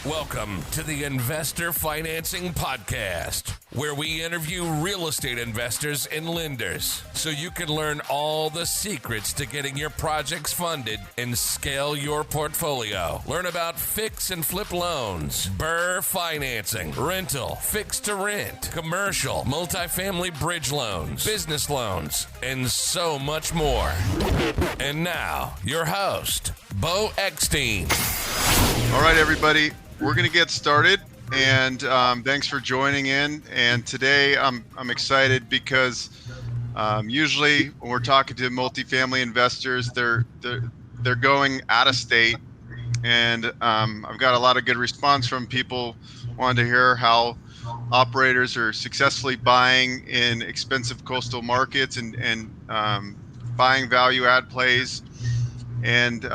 Welcome to the Investor Financing Podcast, where we interview real estate investors and lenders so you can learn all the secrets to getting your projects funded and scale your portfolio. Learn about fix and flip loans, BRRRR financing, rental, fix to rent, commercial, multifamily bridge loans, business loans, and so much more. And now, your host, Beau Eckstein. All right, everybody. We're going to get started, and thanks for joining in. And today I'm excited because usually when we're talking to multifamily investors, they're going out of state, and I've got a lot of good response from people wanting to hear how operators are successfully buying in expensive coastal markets and buying value add plays, and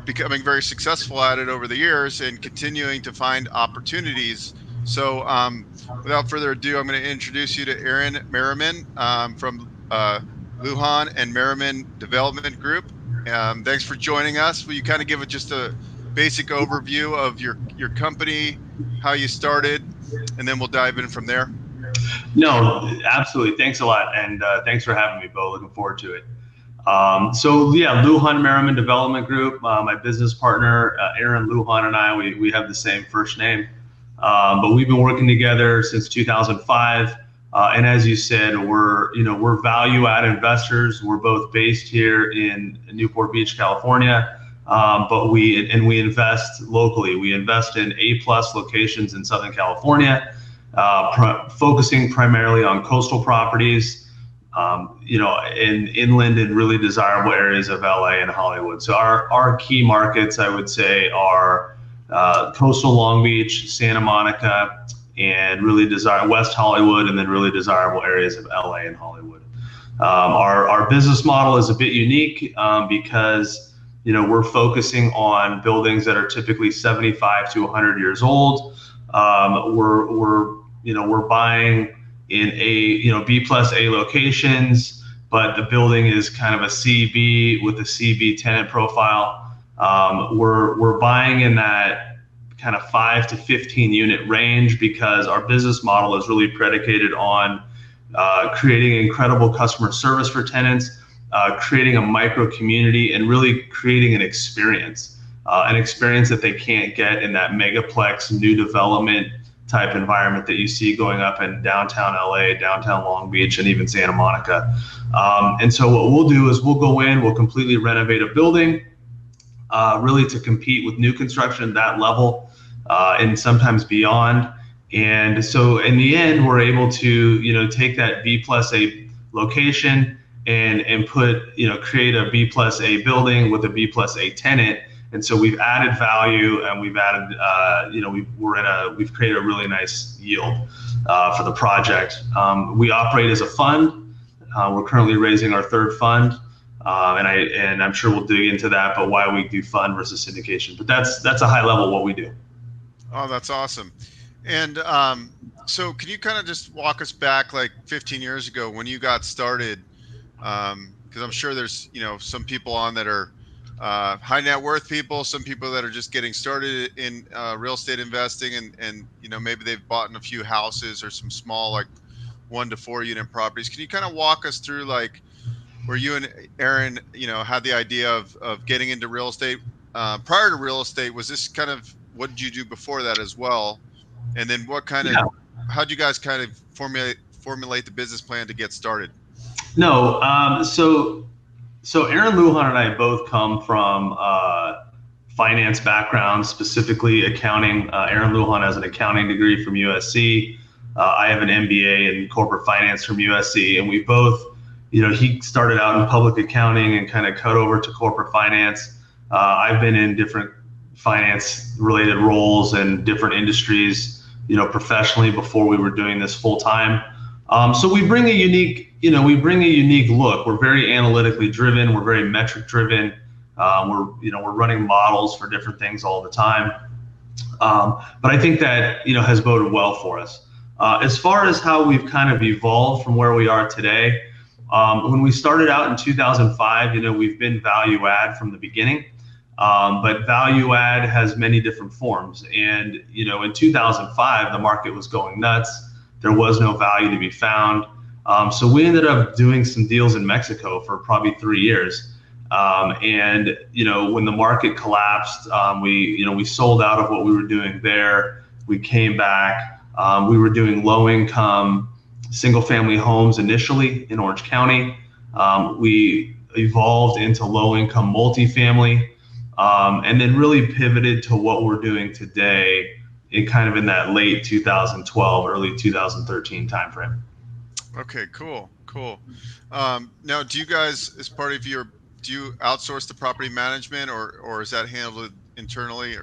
becoming very successful at it over the years and continuing to find opportunities. So without further ado, I'm going to introduce you to Aaron Merriman from Lujan and Merriman Development Group. Thanks for joining us. Will you kind of give it just a basic overview of your company, how you started, and then we'll dive in from there? No, absolutely. Thanks a lot. And thanks for having me, Beau. Looking forward to it. Lujan Merriman Development Group, my business partner, Aaron Lujan, and I, we have the same first name, but we've been working together since 2005. And as you said, we're value add investors. We're both based here in Newport Beach, California, but we invest locally. We invest in A+ locations in Southern California, focusing primarily on coastal properties, in inland and really desirable areas of LA and Hollywood. So our key markets, I would say, are coastal Long Beach, Santa Monica, and really West Hollywood, and then really desirable areas of LA and Hollywood. Our business model is a bit unique because we're focusing on buildings that are typically 75 to 100 years old. We're buying in B+A locations, but the building is kind of a CB with a CB tenant profile. We're buying in that kind of 5 to 15 unit range because our business model is really predicated on creating incredible customer service for tenants, creating a micro community, and really creating an experience that they can't get in that megaplex new development type environment that you see going up in downtown LA, downtown Long Beach, and even Santa Monica. And so what we'll do is we'll go in, we'll completely renovate a building, really to compete with new construction at that level, and sometimes beyond. And so in the end, we're able to, take that B+A location and create a B+A building with a B+A tenant. And so we've added value, and we've added, we've created a really nice yield for the project. We operate as a fund. We're currently raising our third fund, and I'm sure we'll dig into that, but why we do fund versus syndication. But that's a high level what we do. Oh, that's awesome. And so can you kind of just walk us back like 15 years ago when you got started? Because I'm sure there's some people on that are high net worth people, some people that are just getting started in real estate investing, and maybe they've bought in a few houses or some small like 1 to 4 unit properties. Can you kind of walk us through like where you and Aaron had the idea of getting into real estate? Prior to real estate, was this kind of, what did you do before that as well? And then what kind of, how'd you guys kind of formulate the business plan to get started? No, So Aaron Lujan and I both come from finance backgrounds, specifically accounting. Aaron Lujan has an accounting degree from USC. I have an MBA in corporate finance from USC, and we both, he started out in public accounting and kind of cut over to corporate finance. I've been in different finance related roles and different industries, professionally before we were doing this full time. So we bring a unique look. We're very analytically driven. We're very metric driven. We're running models for different things all the time. But I think that, has boded well for us. As far as how we've kind of evolved from where we are today, when we started out in 2005, we've been value add from the beginning. But value add has many different forms. And, in 2005, the market was going nuts. There was no value to be found. So we ended up doing some deals in Mexico for probably 3 years. And, when the market collapsed, we sold out of what we were doing there. We came back. We were doing low income single family homes initially in Orange County. We evolved into low income multifamily, and then really pivoted to what we're doing today in that late 2012, early 2013 timeframe. Okay, cool. Now, do you guys, as part of do you outsource the property management, or is that handled internally?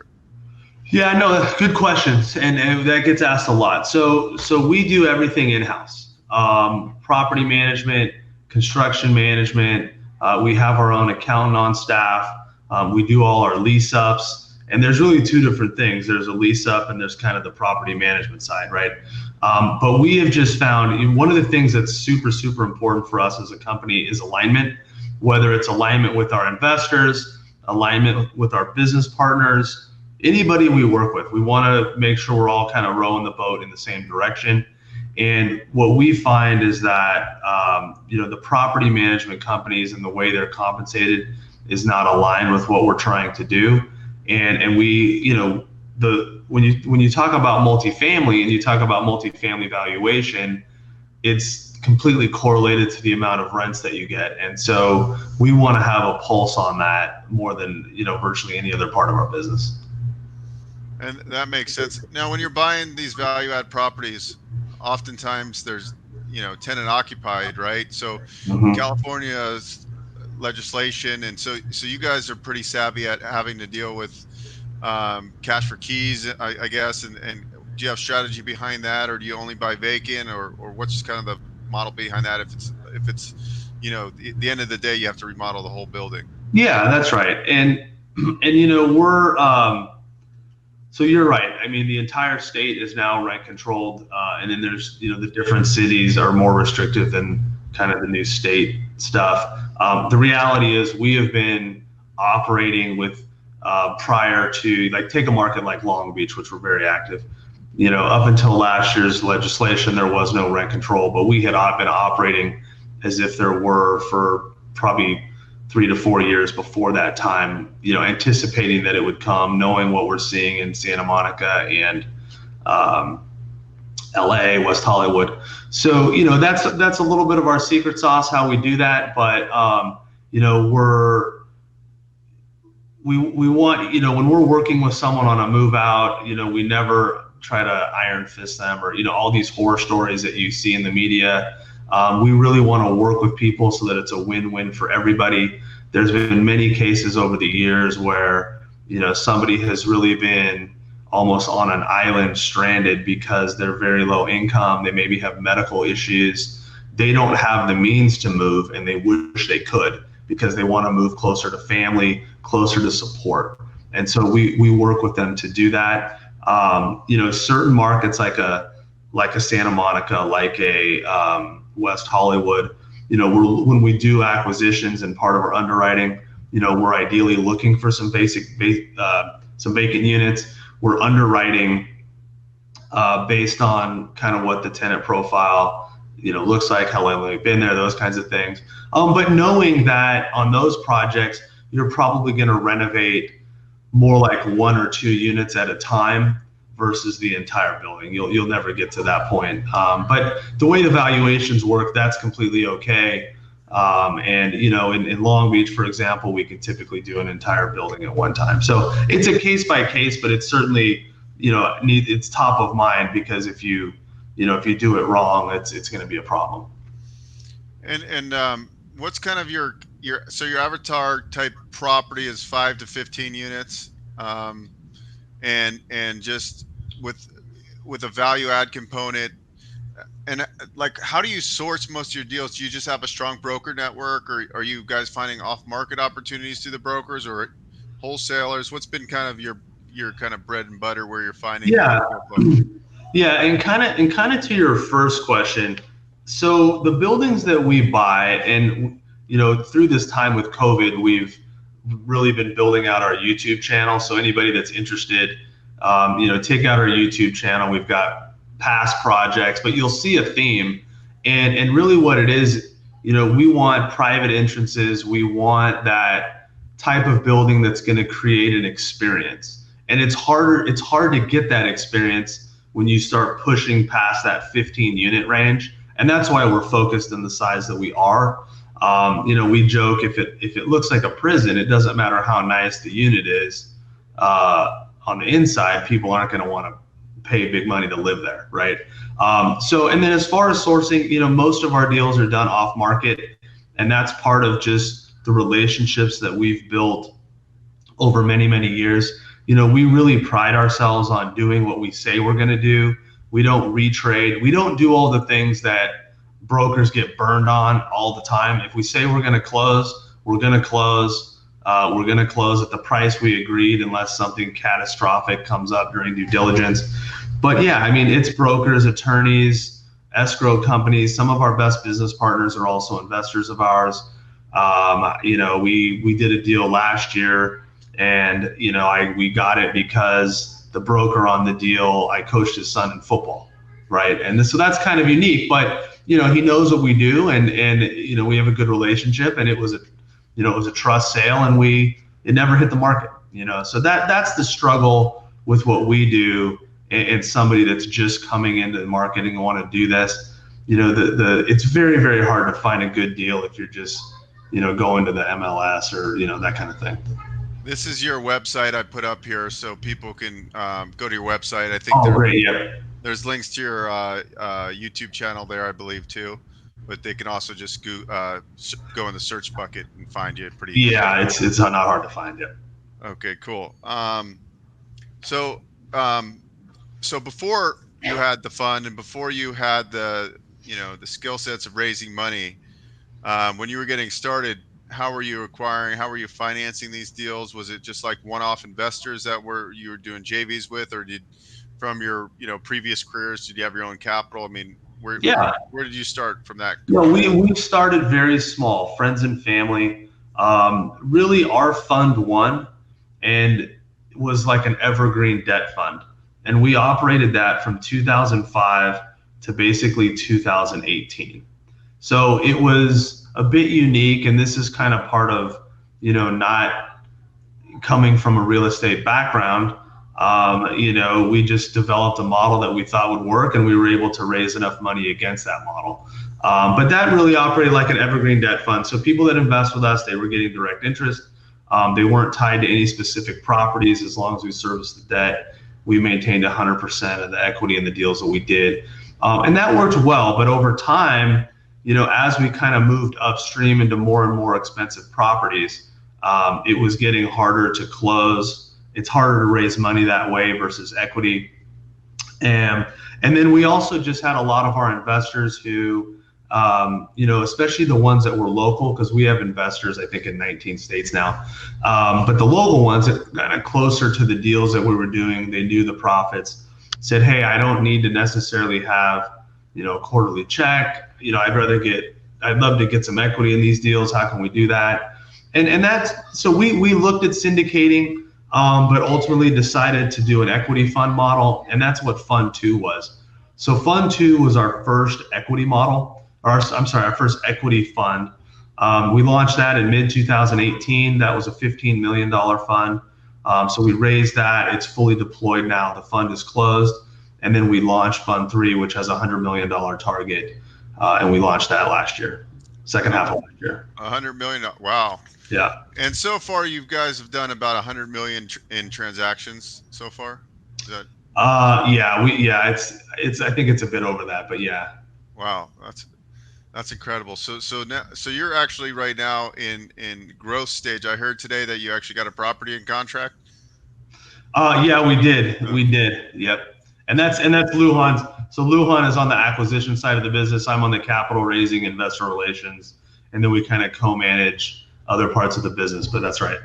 Yeah, no, good questions, and that gets asked a lot. So we do everything in-house, property management, construction management. We have our own accountant on staff. We do all our lease ups, and there's really two different things. There's a lease up, and there's kind of the property management side, right? But we have just found one of the things that's super, super important for us as a company is alignment, whether it's alignment with our investors, alignment with our business partners, anybody we work with. We want to make sure we're all kind of rowing the boat in the same direction. And what we find is that, the property management companies and the way they're compensated is not aligned with what we're trying to do. And we, when you talk about multifamily and you talk about multifamily valuation, it's completely correlated to the amount of rents that you get. And so we want to have a pulse on that more than, virtually any other part of our business. And that makes sense. Now, when you're buying these value add properties, oftentimes there's, tenant occupied, right? So California's legislation, and so you guys are pretty savvy at having to deal with cash for keys, I guess. And do you have strategy behind that, or do you only buy vacant, or what's kind of the model behind that? If it's the end of the day, you have to remodel the whole building. Yeah, that's right. And we're so you're right. I mean, the entire state is now rent controlled, and then there's the different cities are more restrictive than kind of the new state stuff. The reality is we have been operating with prior to, take a market like Long Beach, which we're very active. Up until last year's legislation, there was no rent control, but we had been operating as if there were for probably 3 to 4 years before that time, anticipating that it would come, knowing what we're seeing in Santa Monica and LA, West Hollywood. So, that's a little bit of our secret sauce, how we do that. But, we want, when we're working with someone on a move out, we never try to iron fist them or, all these horror stories that you see in the media. We really want to work with people so that it's a win-win for everybody. There's been many cases over the years where, somebody has really been almost on an island stranded because they're very low income. They maybe have medical issues. They don't have the means to move, and they wish they could because they want to move closer to family, closer to support. And so we work with them to do that. Certain markets like a Santa Monica, like a West Hollywood, when we do acquisitions and part of our underwriting, we're ideally looking for some some vacant units. We're underwriting based on kind of what the tenant profile, looks like, how long they've been there, those kinds of things. But knowing that on those projects, you're probably going to renovate more like 1 or 2 units at a time versus the entire building. You'll never get to that point. But the way the valuations work, that's completely okay. And in Long Beach, for example, we can typically do an entire building at one time. So it's a case by case, but it's certainly, it's top of mind, because if you do it wrong, it's going to be a problem. And what's kind of your avatar type property is 5 to 15 units, and just with a value add component. And how do you source most of your deals? Do you just have a strong broker network, or are you guys finding off market opportunities through the brokers or wholesalers? What's been kind of your kind of bread and butter where you're finding? Yeah, and kind of to your first question. So the buildings that we buy, and through this time with COVID, we've really been building out our YouTube channel. So anybody that's interested, take out our YouTube channel. We've got past projects, but you'll see a theme. And really what it is, we want private entrances. We want that type of building that's going to create an experience. And it's hard to get that experience when you start pushing past that 15 unit range. And that's why we're focused on the size that we are. We joke, if it looks like a prison, it doesn't matter how nice the unit is. On the inside, people aren't going to want to pay big money to live there, right? And then as far as sourcing, most of our deals are done off market, and that's part of just the relationships that we've built over many, many years. We really pride ourselves on doing what we say we're going to do. We don't retrade. We don't do all the things that brokers get burned on all the time. If we say we're going to close, we're going to close. We're going to close at the price we agreed, unless something catastrophic comes up during due diligence. But yeah, it's brokers, attorneys, escrow companies. Some of our best business partners are also investors of ours. We did a deal last year, and we got it because the broker on the deal, I coached his son in football, right? And so that's kind of unique, but he knows what we do, and we have a good relationship, and it was a trust sale, and it never hit the market, so that's the struggle with what we do. And somebody that's just coming into the marketing and want to do this, it's very, very hard to find a good deal if you're just, going to the MLS or, that kind of thing. This is your website I put up here so people can go to your website. I think great, yeah. There's links to your YouTube channel there, I believe, too. But they can also just go in the search bucket and find you pretty easy. Yeah, it's not hard to find it. Okay, cool. So before you had the fund and before you had the skill sets of raising money, when you were getting started, how were you financing these deals? Was it just like one-off investors that you were doing JVs with, or from your previous careers, did you have your own capital? Where did you start from that? We started very small, friends and family. Really, our fund one, and was like an evergreen debt fund. And we operated that from 2005 to basically 2018. So it was a bit unique, and this is kind of part of, not coming from a real estate background. We just developed a model that we thought would work, and we were able to raise enough money against that model. But that really operated like an evergreen debt fund. So people that invest with us, they were getting direct interest. They weren't tied to any specific properties. As long as we serviced the debt, we maintained 100% of the equity in the deals that we did. And that worked well. But over time, as we kind of moved upstream into more and more expensive properties, it was getting harder to close. It's harder to raise money that way versus equity. And then we also just had a lot of our investors who, especially the ones that were local, because we have investors, I think, in 19 states now. But the local ones that kind of closer to the deals that we were doing, they knew the profits, said, hey, I don't need to necessarily have, a quarterly check. I'd love to get some equity in these deals. How can we do that? And so we looked at syndicating, but ultimately decided to do an equity fund model. And that's what Fund 2 was. So Fund 2 was our first equity model, our first equity fund. We launched that in mid-2018. That was a $15 million fund. So we raised that. It's fully deployed now. The fund is closed. And then we launched Fund 3, which has a $100 million target. And we launched that last year, second half of last year. $100 million. Wow. Yeah. And so far, you guys have done about 100 million in transactions so far. Is that? It's I think it's a bit over that, but yeah. Wow, that's incredible. So you're actually right now in growth stage. I heard today that you actually got a property in contract. Yeah, we did. Yep. And that's Luhan's. So Luhan is on the acquisition side of the business. I'm on the capital raising, investor relations, and then we kind of co-manage other parts of the business. But that's right.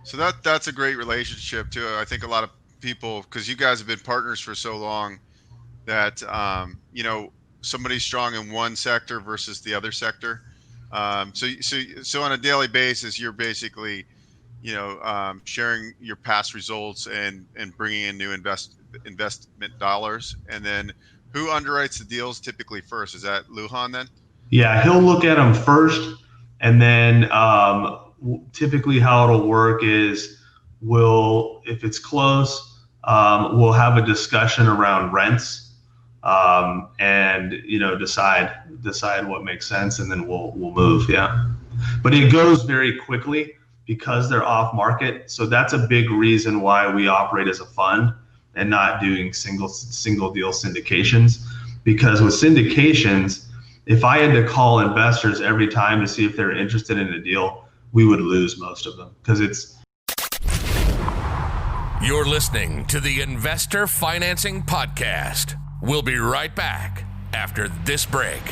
So that's a great relationship too. I think a lot of people, because you guys have been partners for so long, that somebody's strong in one sector versus the other sector. So on a daily basis, you're basically sharing your past results and bringing in new investment dollars. And then who underwrites the deals typically first? Is that Lujan then? Yeah, he'll look at them first, and then typically how it'll work is if it's close, we'll have a discussion around rents, and decide what makes sense, and then we'll move. Yeah, but it goes very quickly because they're off market. So that's a big reason why we operate as a fund and not doing single deal syndications, because with syndications, if I had to call investors every time to see if they're interested in a deal, we would lose most of them because it's. You're listening to the Investor Financing Podcast. We'll be right back after this break.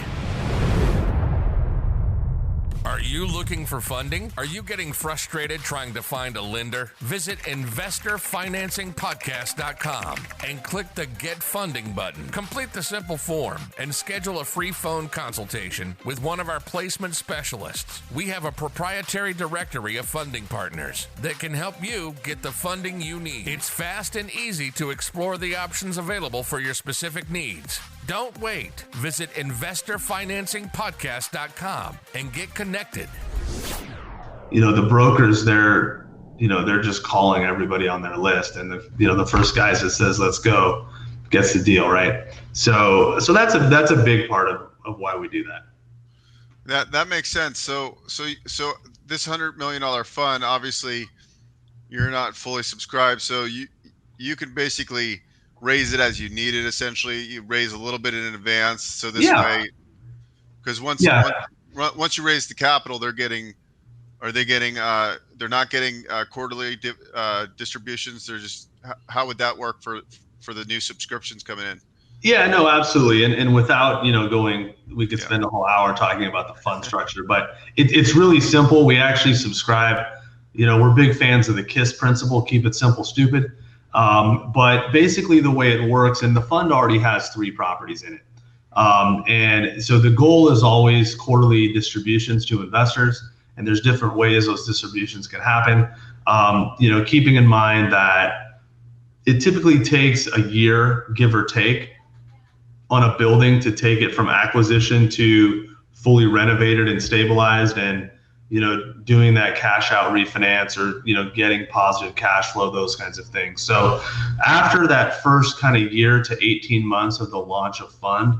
Are you looking for funding? Are you getting frustrated trying to find a lender? Visit investorfinancingpodcast.com and click the Get Funding button. Complete the simple form and schedule a free phone consultation with one of our placement specialists. We have a proprietary directory of funding partners that can help you get the funding you need. It's fast and easy to explore the options available for your specific needs. Don't wait. Visit investorfinancingpodcast.com and get connected. The brokers, they're just calling everybody on their list, and the first guy that says let's go gets the deal, right? So that's a big part of why we do that. That makes sense. So this $100 million fund, obviously you're not fully subscribed, so you can basically raise it as you need it. Essentially, you raise a little bit in advance, so this way, because once you raise the capital, they're not getting quarterly distributions. They're just, how would that work for the new subscriptions coming in? Yeah, no, absolutely. And without we could spend a whole hour talking about the fund structure, but it's really simple. We actually subscribe. We're big fans of the KISS principle: keep it simple, stupid. But basically the way it works, and the fund already has 3 properties in it. And so the goal is always quarterly distributions to investors, and there's different ways those distributions can happen. Keeping in mind that it typically takes a year, give or take, on a building to take it from acquisition to fully renovated and stabilized, and doing that cash out refinance, or getting positive cash flow, those kinds of things. So after that first kind of year to 18 months of the launch of fund,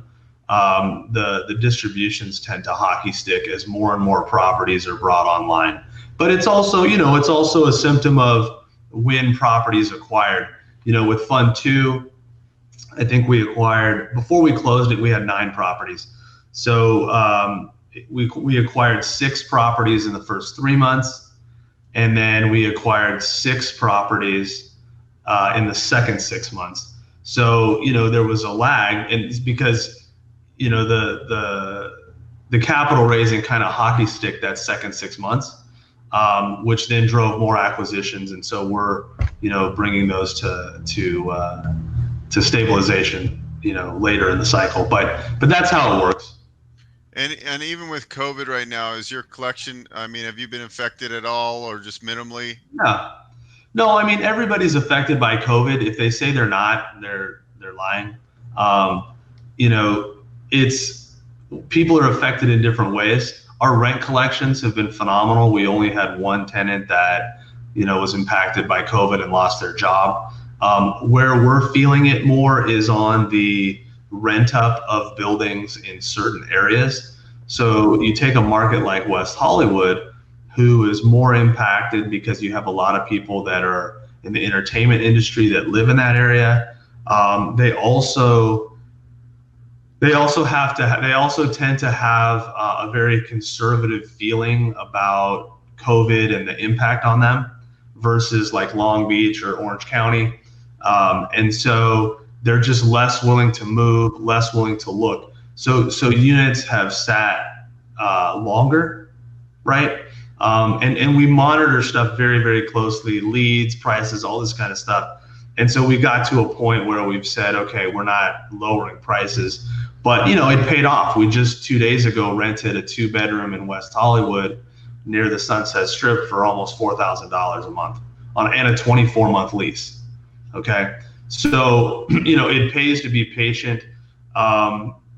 the distributions tend to hockey stick as more and more properties are brought online. But it's also a symptom of when properties acquired. With Fund 2, I think we acquired, before we closed it, we had 9 properties. So we acquired 6 properties in the first 3 months, and then we acquired 6 properties in the second 6 months. So there was a lag, and it's because the capital raising kind of hockey stick that second 6 months, which then drove more acquisitions, and so we're bringing those to stabilization later in the cycle. But that's how it works. And even with COVID right now, is your collection, have you been affected at all, or just minimally? No, everybody's affected by COVID. If they say they're not, they're lying. People are affected in different ways. Our rent collections have been phenomenal. We only had 1 tenant that was impacted by COVID and lost their job. Where we're feeling it more is on the rent up of buildings in certain areas. So you take a market like West Hollywood, who is more impacted because you have a lot of people that are in the entertainment industry that live in that area. They also tend to have a very conservative feeling about COVID and the impact on them versus like Long Beach or Orange County. And so they're just less willing to move, less willing to look. So units have sat longer, right? And we monitor stuff very, very closely, leads, prices, all this kind of stuff. And so we got to a point where we've said, okay, we're not lowering prices, but it paid off. We just 2 days ago rented a 2-bedroom in West Hollywood near the Sunset Strip for almost $4,000 a month and a 24-month lease. Okay, so it pays to be patient.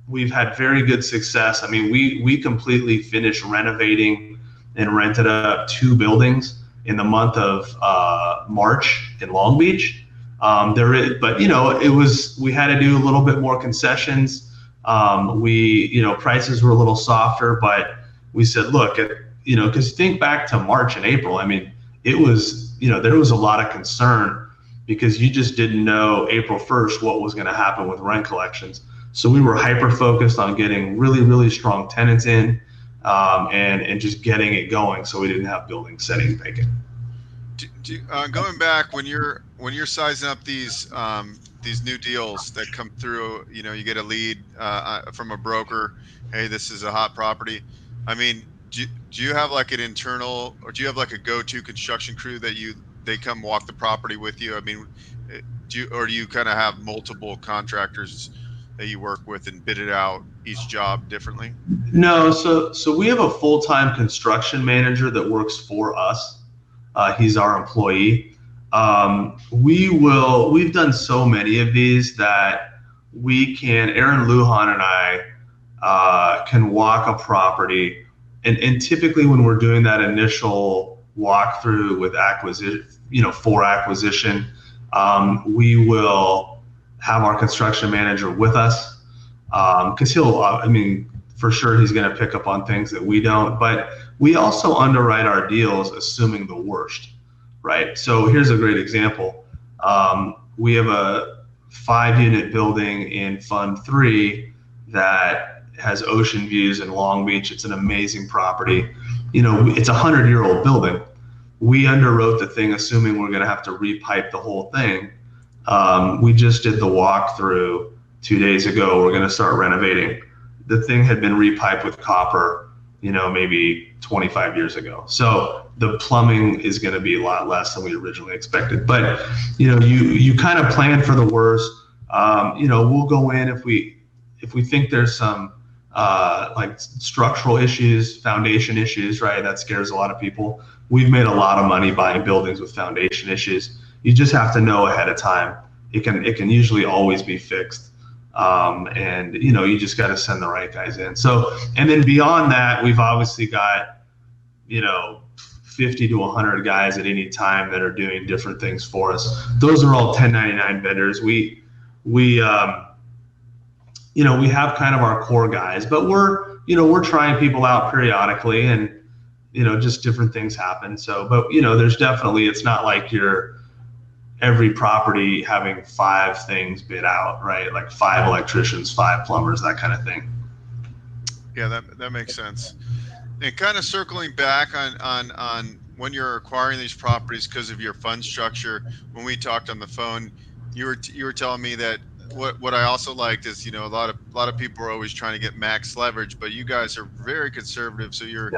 We've had very good success. I mean, we completely finished renovating and rented up 2 buildings in the month of March in Long Beach. But we had to do a little bit more concessions. Prices were a little softer, but we said, look, because think back to March and April. I mean, it was, there was a lot of concern because you just didn't know April 1st what was going to happen with rent collections. So we were hyper focused on getting really, really strong tenants in, and just getting it going, so we didn't have buildings sitting vacant. Going back, when you're sizing up these new deals that come through, you get a lead from a broker. Hey, this is a hot property. I mean, do you have like an internal, or do you have like a go-to construction crew that they come walk the property with you? I mean, do you kind of have multiple contractors that you work with and bid it out each job differently? No, so we have a full-time construction manager that works for us. He's our employee. We've done so many of these that Aaron Lujan and I can walk a property, and typically when we're doing that initial walkthrough with acquisition, for acquisition, we will have our construction manager with us, because for sure he's going to pick up on things that we don't, but we also underwrite our deals assuming the worst, right? So here's a great example. We have a 5-unit building in Fund 3 that has ocean views in Long Beach. It's an amazing property. It's a 100-year-old building. We underwrote the thing assuming we're going to have to repipe the whole thing. We just did the walkthrough 2 days ago. We're going to start renovating. The thing had been repiped with copper, maybe 25 years ago. So the plumbing is going to be a lot less than we originally expected. But, you kind of plan for the worst. We'll go in if we think there's some like structural issues, foundation issues, right? That scares a lot of people. We've made a lot of money buying buildings with foundation issues. You just have to know ahead of time. It can usually always be fixed. And you just got to send the right guys in. So, and then beyond that, we've obviously got 50 to 100 guys at any time that are doing different things for us. Those are all 1099 vendors. We have kind of our core guys, but we're trying people out periodically, and just different things happen. So, but there's definitely, it's not like you're every property having 5 things bid out, right? Like 5 electricians, 5 plumbers, that kind of thing. Yeah, that makes sense. And kind of circling back on when you're acquiring these properties because of your fund structure, when we talked on the phone, you were telling me that what I also liked is, a lot of people are always trying to get max leverage, but you guys are very conservative. So you're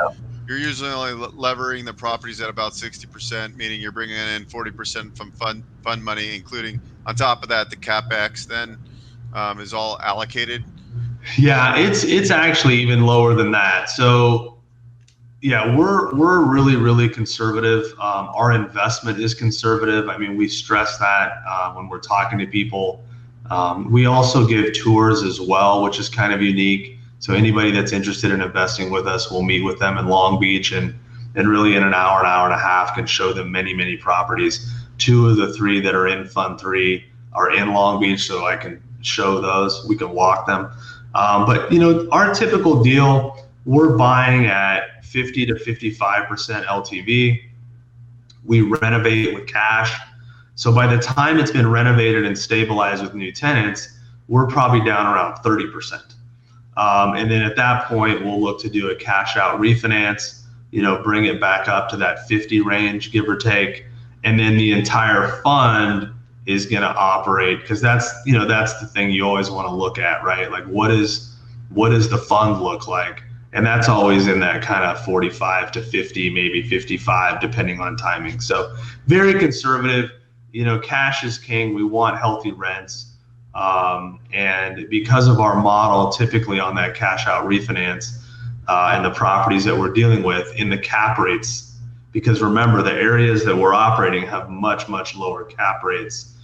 usually only levering the properties at about 60%, meaning you're bringing in 40% from fund money, including on top of that the capex then is all allocated. Yeah, it's actually even lower than that. So yeah, we're really, really conservative. Our investment is conservative. I mean, we stress that when we're talking to people. We also give tours as well, which is kind of unique. So anybody that's interested in investing with us, we'll meet with them in Long Beach, and really in an hour and a half can show them many, many properties. 2 of the 3 that are in Fund 3 are in Long Beach, so I can show those. We can walk them. But our typical deal, we're buying at 50 to 55% LTV. We renovate with cash. So by the time it's been renovated and stabilized with new tenants, we're probably down around 30%. And then at that point, we'll look to do a cash out refinance, bring it back up to that 50 range, give or take. And then the entire fund is going to operate, because that's the thing you always want to look at, right? Like what does the fund look like? And that's always in that kind of 45 to 50, maybe 55, depending on timing. So very conservative. Cash is king. We want healthy rents. And because of our model, typically on that cash out refinance, and the properties that we're dealing with in the cap rates, because remember, the areas that we're operating have much, much lower cap rates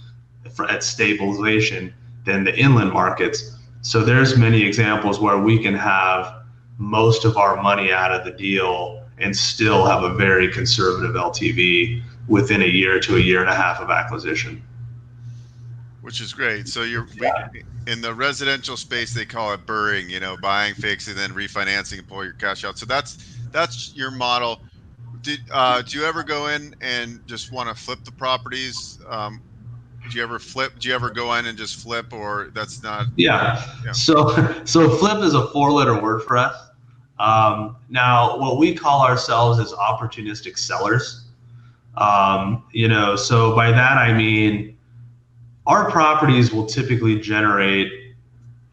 at stabilization than the inland markets. So there's many examples where we can have most of our money out of the deal and still have a very conservative LTV within a year to a year and a half of acquisition. Which is great. So in the residential space, they call it burring, buying, fixing, then refinancing and pull your cash out. So that's your model. Do you ever go in and just want to flip the properties? Do you ever go in and just flip, or that's not? Yeah. So flip is a 4-letter word for us. Now what we call ourselves is opportunistic sellers. So by that I mean our properties will typically generate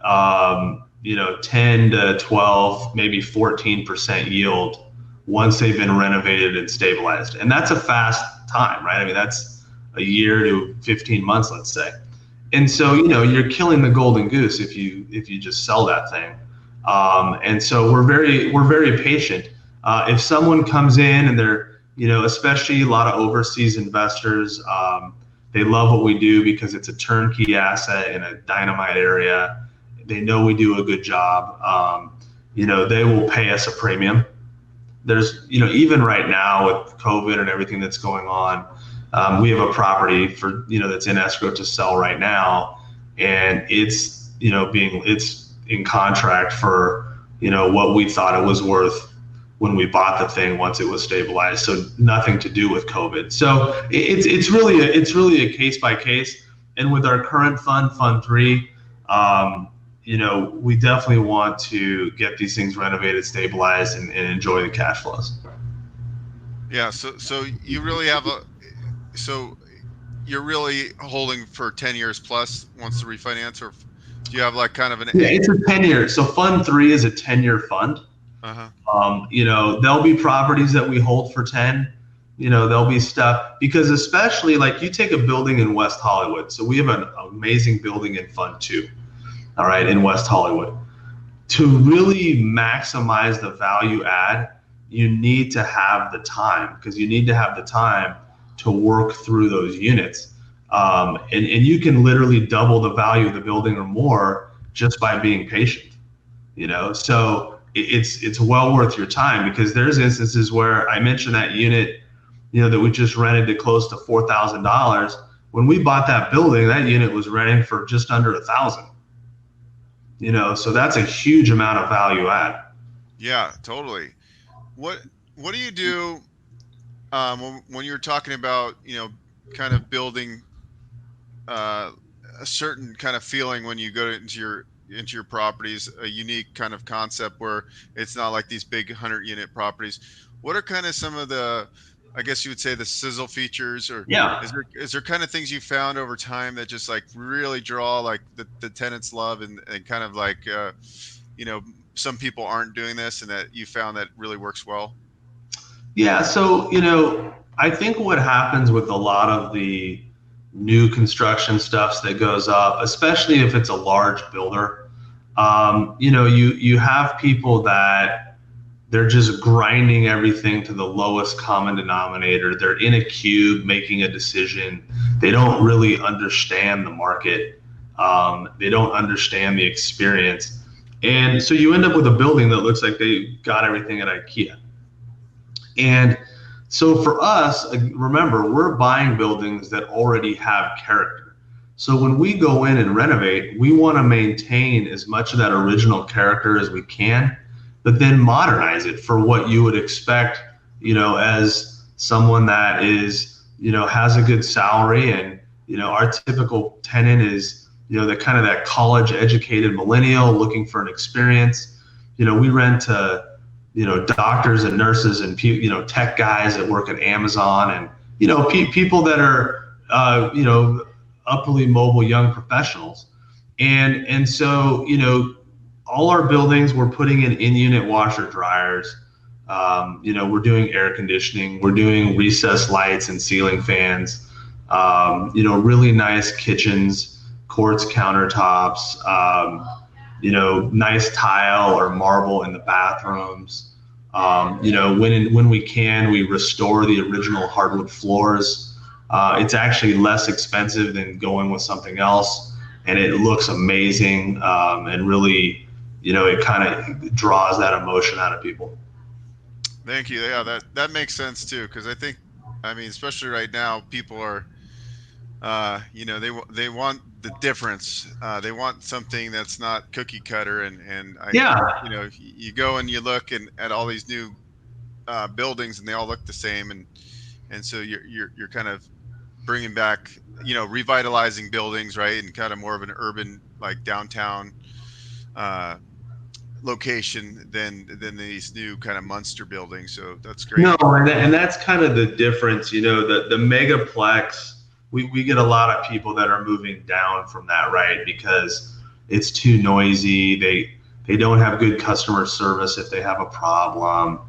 10 to 12, maybe 14% yield once they've been renovated and stabilized. And that's a fast time, right? I mean, that's a year to 15 months, let's say. And so, you're killing the golden goose if you just sell that thing. And so we're very patient. If someone comes in and they're, especially a lot of overseas investors, they love what we do because it's a turnkey asset in a dynamite area. They know we do a good job. They will pay us a premium. There's, even right now with COVID and everything that's going on, we have a property for, that's in escrow to sell right now. And it's, it's in contract for, what we thought it was worth when we bought the thing once it was stabilized. So nothing to do with COVID. So it's really a case by case. And with our current fund 3, we definitely want to get these things renovated, stabilized, and enjoy the cash flows. Yeah. So you really have you're really holding for 10 years plus once the refinance, or do you have like kind of an? Yeah, it's a 10-year. So fund 3 is a 10-year fund. There'll be properties that we hold for 10. There'll be stuff, because especially like you take a building in West Hollywood. So we have an amazing building in Fund 2, all right, in West Hollywood. To really maximize the value add, you need to have the time, because you need to have the time to work through those units. And you can literally double the value of the building or more just by being patient, so it's well worth your time, because there's instances where I mentioned that unit, that we just rented to close to $4,000. When we bought that building, that unit was renting for just under $1,000. So that's a huge amount of value add. Yeah, totally. What do you do when you're talking about kind of building a certain kind of feeling when you go into your properties, a unique kind of concept where it's not like these big 100-unit properties? What are kind of some of the, I guess you would say, the sizzle features, or is there kind of things you found over time that just like really draw like the tenants love, and kind of like some people aren't doing this, and that you found that really works well? Yeah, so I think what happens with a lot of the new construction stuff that goes up, especially if it's a large builder, you have people that they're just grinding everything to the lowest common denominator. They're in a cube making a decision. They don't really understand the market. They don't understand the experience. And so you end up with a building that looks like they got everything at IKEA. And so for us, remember, we're buying buildings that already have character. So when we go in and renovate, we want to maintain as much of that original character as we can, but then modernize it for what you would expect, as someone that is, has a good salary. And, our typical tenant is, the kind of that college educated millennial looking for an experience. We rent to, doctors and nurses and, tech guys that work at Amazon, and, people that are, upperly mobile young professionals. And so, all our buildings, we're putting in unit washer dryers. We're doing air conditioning. We're doing recessed lights and ceiling fans. Really nice kitchens, quartz countertops. nice tile or marble in the bathrooms. When we can, we restore the original hardwood floors. It's actually less expensive than going with something else, and it looks amazing, and really, it kind of draws that emotion out of people. Thank you. Yeah, that makes sense too, because especially right now, people are, they want the difference. They want something that's not cookie cutter, you go and you look at all these new buildings, and they all look the same, and so you're kind of bringing back, revitalizing buildings, right, and kind of more of an urban, like downtown location than these new kind of monster buildings. So that's great. No, and that's kind of the difference. The megaplex, we get a lot of people that are moving down from that, right? Because it's too noisy. They don't have good customer service if they have a problem.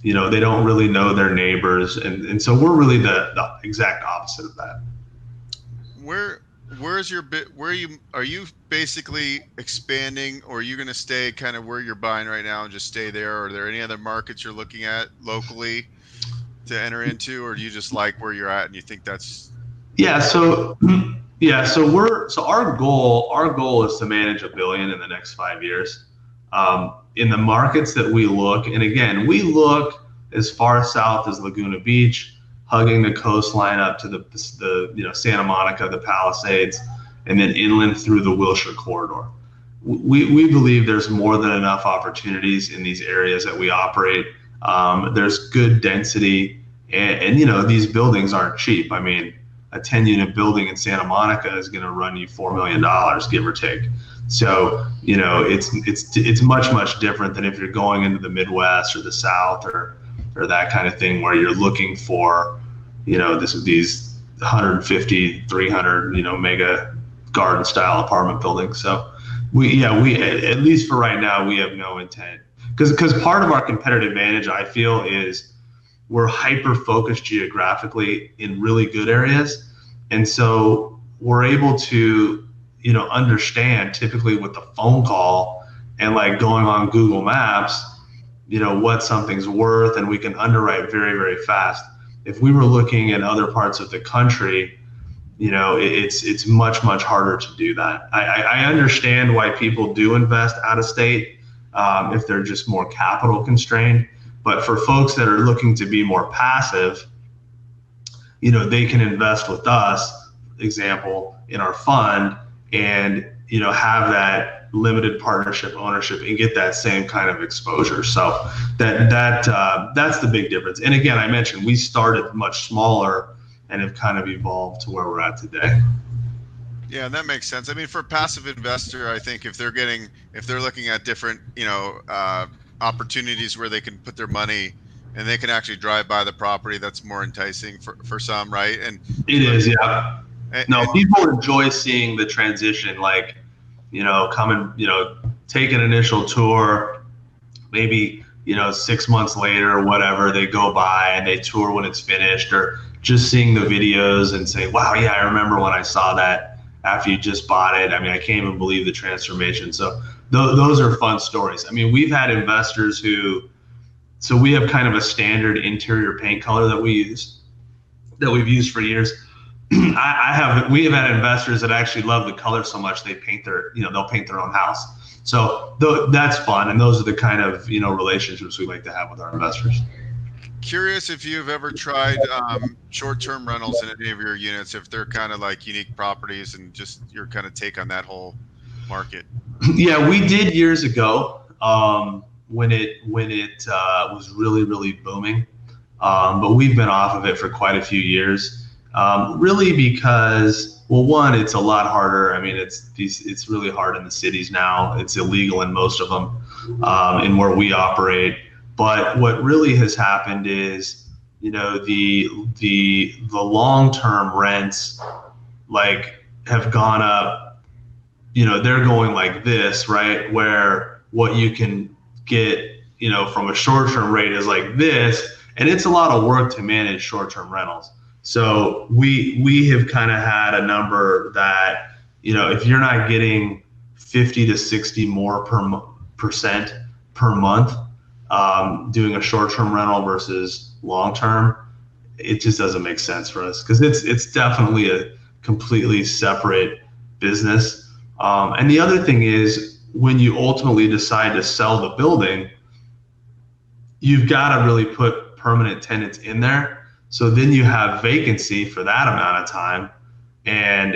They don't really know their neighbors, and so we're really the exact opposite of that. Where's your bit? Are you basically expanding, or are you going to stay kind of where you're buying right now and just stay there? Or are there any other markets you're looking at locally to enter into, or do you just like where you're at and you think that's? So our goal is to manage $1 billion in the next 5 years. In the markets that we look, and again, we look as far south as Laguna Beach, hugging the coastline up to the Santa Monica, the Palisades, and then inland through the Wilshire corridor. We believe there's more than enough opportunities in these areas that we operate. There's good density, and these buildings aren't cheap. I mean, a 10-unit building in Santa Monica is going to run you $4 million, give or take. So, it's much different than if you're going into the Midwest or the South or that kind of thing, where you're looking for, these 150, 300, mega garden style apartment buildings. So we at least for right now, we have no intent, because part of our competitive advantage, I feel, is we're hyper focused geographically in really good areas. And so we're able to, understand typically with the phone call and like going on Google Maps, what something's worth, and we can underwrite very, very fast. If we were looking at other parts of the country, it's much harder to do that. I understand why people do invest out of state, if they're just more capital constrained. But for folks that are looking to be more passive, they can invest with us, example, in our fund, and have that limited partnership ownership and get that same kind of exposure. So that's the big difference. And again, I mentioned we started much smaller and have kind of evolved to where we're at today. Yeah, that makes sense. I mean, for a passive investor, I think if they're looking at different, opportunities where they can put their money and they can actually drive by the property, that's more enticing for some, right? And it is, yeah. People enjoy seeing the transition, like, come and, take an initial tour, maybe, 6 months later or whatever, they go by and they tour when it's finished, or just seeing the videos and say, wow, yeah, I remember when I saw that after you just bought it. I mean, I can't even believe the transformation. So those are fun stories. I mean, we've had investors so we have kind of a standard interior paint color that we've used for years. We have had investors that actually love the color so much they'll paint their own house. So that's fun, and those are the kind of relationships we like to have with our investors. Curious if you've ever tried short-term rentals in any of your units, if they're kind of like unique properties, and just your kind of take on that whole market. Yeah, we did years ago, when it was really, really booming, but we've been off of it for quite a few years. Really because, well, one, it's a lot harder. I mean, it's really hard in the cities now. It's illegal in most of them, in where we operate. But what really has happened is, the long-term rents, like, have gone up. They're going like this, right? Where what you can get, from a short-term rate is like this, and it's a lot of work to manage short-term rentals. So we have kind of had a number that, if you're not getting 50 to 60 more percent per month, doing a short-term rental versus long-term, it just doesn't make sense for us, because it's definitely a completely separate business. And the other thing is, when you ultimately decide to sell the building, you've got to really put permanent tenants in there. So then you have vacancy for that amount of time. And,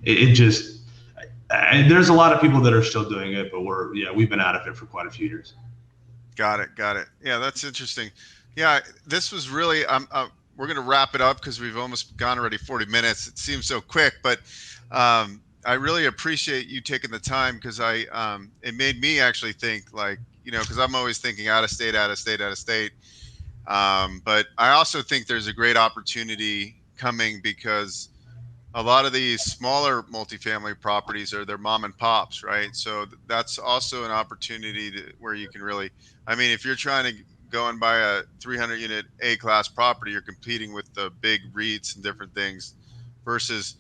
it just, there's a lot of people that are still doing it, but we've been out of it for quite a few years. Got it. Yeah, that's interesting. Yeah, this was really, we're going to wrap it up because we've almost gone already 40 minutes. It seems so quick, but I really appreciate you taking the time, because it made me actually think, like, because I'm always thinking out of state. But I also think there's a great opportunity coming, because a lot of these smaller multifamily properties are their mom and pops, right? So that's also an opportunity where you can really, if you're trying to go and buy a 300 unit A-class property, you're competing with the big REITs and different things, versus,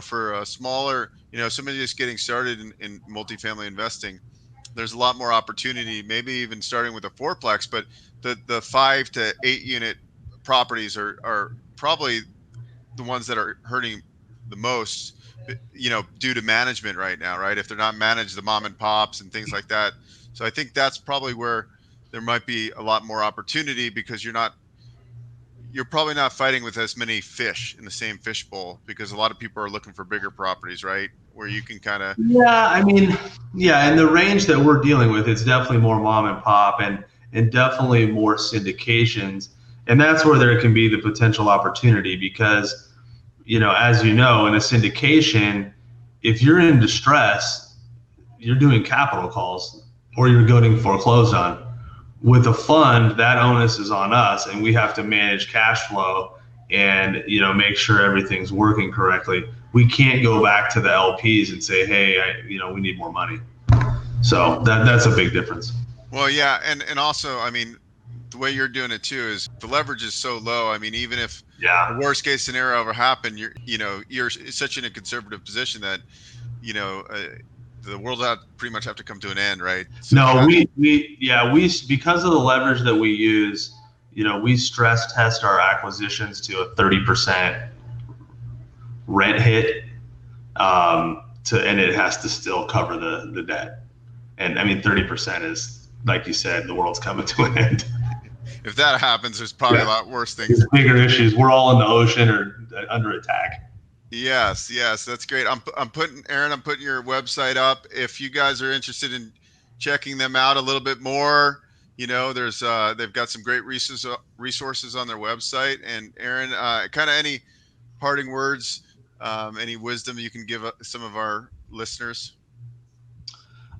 for a smaller, somebody just getting started in multifamily investing, there's a lot more opportunity, maybe even starting with a fourplex, but the 5 to 8 unit properties are probably the ones that are hurting the most, due to management right now, right? If they're not managed, the mom and pops and things like that. So I think that's probably where there might be a lot more opportunity, because you're probably not fighting with as many fish in the same fish bowl, because a lot of people are looking for bigger properties, right? Where you can kind of. Yeah, and the range that we're dealing with, it's definitely more mom and pop, and definitely more syndications. And that's where there can be the potential opportunity, because, as you know, in a syndication, if you're in distress, you're doing capital calls or you're getting foreclosed on. With a fund, that onus is on us, and we have to manage cash flow and, make sure everything's working correctly. We can't go back to the LPs and say, hey, we need more money. So that's a big difference. Well, yeah. And also, the way you're doing it too is the leverage is so low. Even if the worst case scenario ever happened, you're such in a conservative position that, the world pretty much have to come to an end, right? So no, we because of the leverage that we use, we stress test our acquisitions to a 30% rent hit, and it has to still cover the debt. And 30% is, like you said, the world's coming to an end. If that happens, there's probably a lot worse things. There's bigger issues. We're all in the ocean or under attack. Yes, that's great. I'm putting your website up. If you guys are interested in checking them out a little bit more, there's they've got some great resources on their website. And Aaron, kind of any parting words, any wisdom you can give some of our listeners?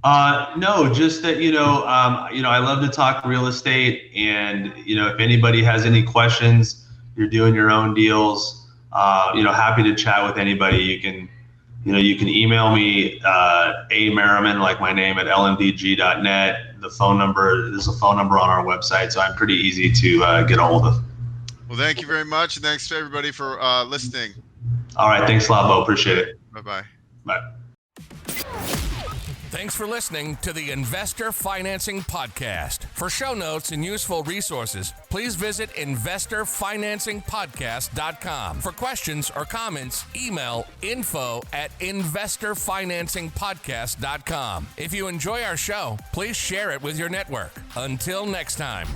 No, just that, I love to talk real estate, and, if anybody has any questions, you're doing your own deals, happy to chat with anybody. You can email me, Merriman, like my name, at lmdg.net. There's a phone number on our website, so I'm pretty easy to get a hold of. Well, thank you very much. And thanks to everybody for listening. All right. Thanks a lot, Beau. Appreciate it. Bye-bye. Bye. Thanks for listening to the Investor Financing Podcast. For show notes and useful resources, please visit investorfinancingpodcast.com. For questions or comments, email info@investorfinancingpodcast.com. If you enjoy our show, please share it with your network. Until next time.